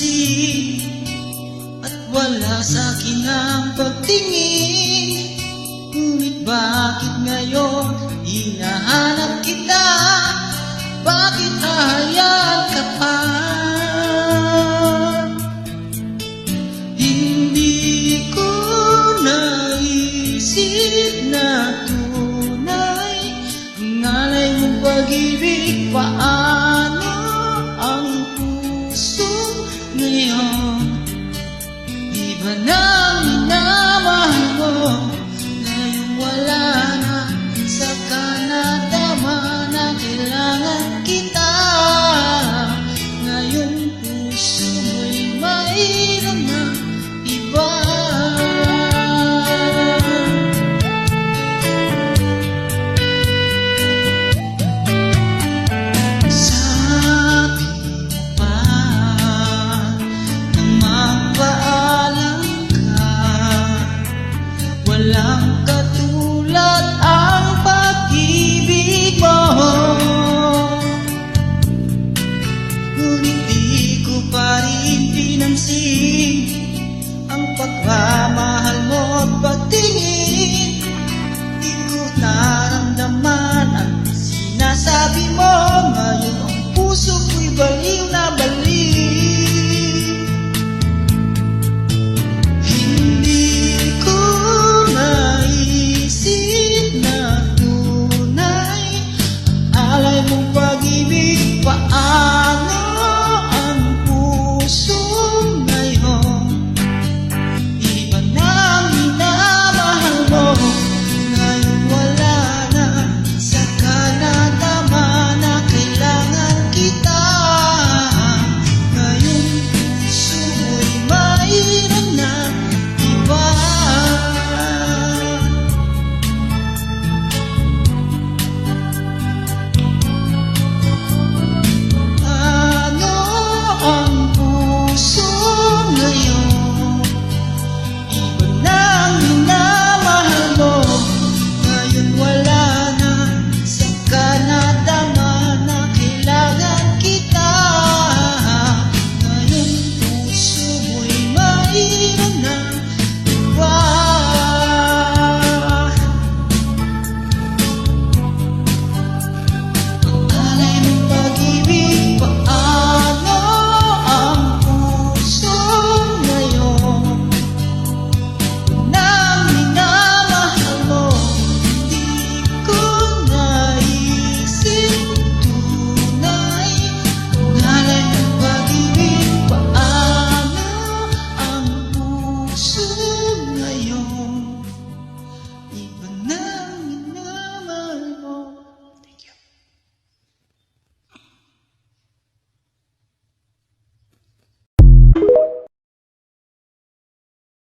napansin at wala sa'kin ang pagtingin. Ngunit bakit ngayon hinahanap kita? Bakit hahayaan ka pa? Hindi ko naisip na tunay ang alay mong pag-ibig. Paano ang puso ngayon? Di ba nang minamahal mo? Ngayong wala na, saka nadama na kailangan kita. Ngayong puso mo'y mayroon na iba. Sabi pa na magpaalam ka, walang